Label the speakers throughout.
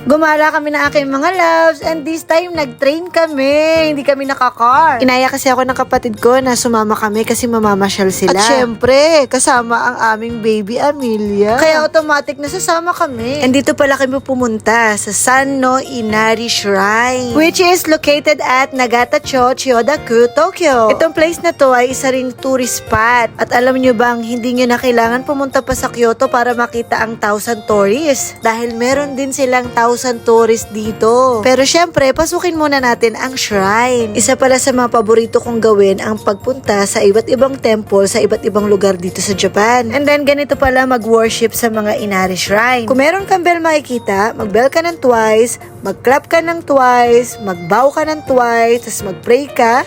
Speaker 1: Gumala kami ng aking mga loves and this time nag-train kami. Hindi kami nakakar. Inaya kasi ako ng kapatid ko na sumama kami kasi mamamasyal sila. At syempre, kasama ang aming baby Amelia. Kaya automatic na sasama kami. And dito pala kami pumunta sa San no Inari Shrine, which is located at Nagatacho, Chiyoda-ku, Tokyo. Itong place na to ay isa ring tourist spot. At alam nyo bang hindi nyo na kailangan pumunta pa sa Kyoto para makita ang 1,000 tourists? Dahil meron din silang 1,000 tourists dito. Pero syempre, pasukin muna natin ang shrine. Isa pala sa mga paborito kong gawin ang pagpunta sa iba't ibang temple sa iba't ibang lugar dito sa Japan. And then ganito pala mag-worship sa mga Inari Shrine. Kung meron kang bell makikita, mag-bell ka ng twice, mag-clap ka ng twice, mag-bow ka ng twice, tapos mag-pray ka.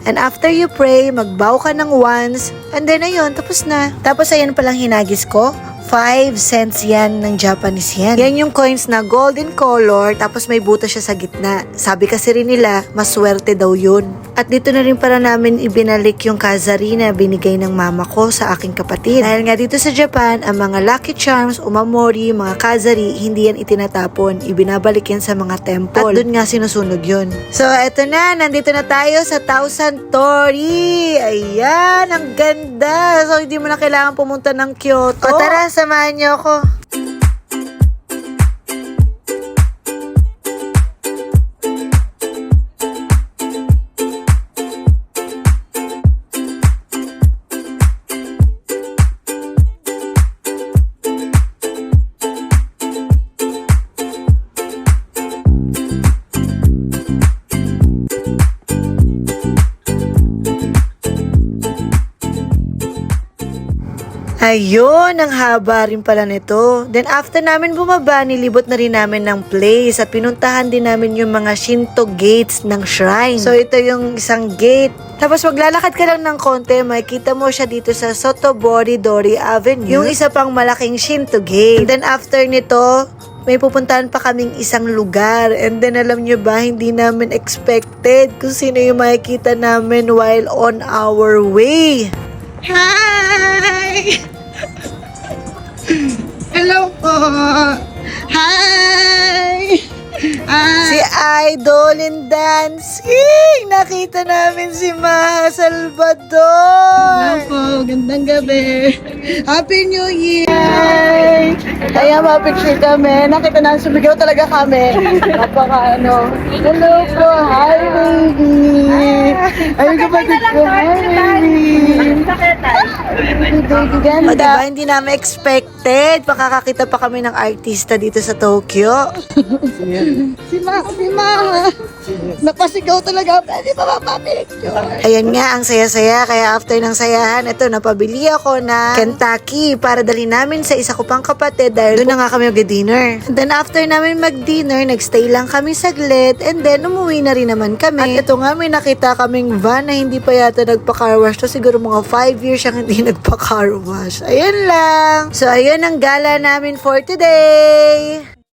Speaker 1: And after you pray, mag-bow ka ng once, and then ayun, tapos na. Tapos ayan palang hinagis ko. 5 cents yan ng Japanese yen. Yan yung coins na golden color, tapos may butas siya sa gitna. Sabi kasi rin nila, maswerte daw yun. At dito na rin para namin ibinalik yung kazari na binigay ng mama ko sa aking kapatid. Dahil nga dito sa Japan, ang mga lucky charms, umamori, mga kazari, hindi yan itinatapon. Ibinabalik yan sa mga temple. At dun nga sinusunog yun. So, eto na. Nandito na tayo sa 1,000 Tori. Ayan, ang ganda. So, hindi mo na kailangan pumunta ng Kyoto. O tara, samahan niyo ako. Ayun, ang haba rin pala nito. Then after namin bumaba, nilibot na rin namin ng place at pinuntahan din namin yung mga Shinto gates ng shrine. So ito yung isang gate. Tapos maglalakad ka lang ng konti, makikita mo siya dito sa Sotobori Dori Avenue. Yung isa pang malaking Shinto gate. And then after nito, may pupuntahan pa kaming isang lugar. And then alam nyo ba, hindi namin expected kung sino yung makikita namin while on our way.
Speaker 2: Hi! Hello po! Hi!
Speaker 1: Si Idol in Dancing! Nakita namin si Maha Salvador!
Speaker 2: Hello po! Gandang gabi! Happy New Year!
Speaker 1: Kaya mapicture kami. Nakita namin, sumigaw talaga kami. Napaka ano. Hello po! Hi baby! Ay kapatid ko! Hi baby! O diba, hindi namin expected. Makakakita pa kami ng artista dito sa Tokyo.
Speaker 2: Si Ma! Napasigaw talaga. Pwede ba mapapicture?
Speaker 1: Ayan nga, ang saya-saya. Kaya after ng sayahan, ito, napabili ako na Kentucky para dali namin sa isa ko pang kapatid dahil doon na nga kami mag-dinner. And then after namin mag-dinner, nagstay lang kami saglit and then umuwi na rin naman kami. At ito nga, may nakita kaming van na hindi pa yata nagpa-car wash. So siguro mga 5 years siyang hindi nagpa-car wash. Ayan lang. So ayun ang gala namin for today.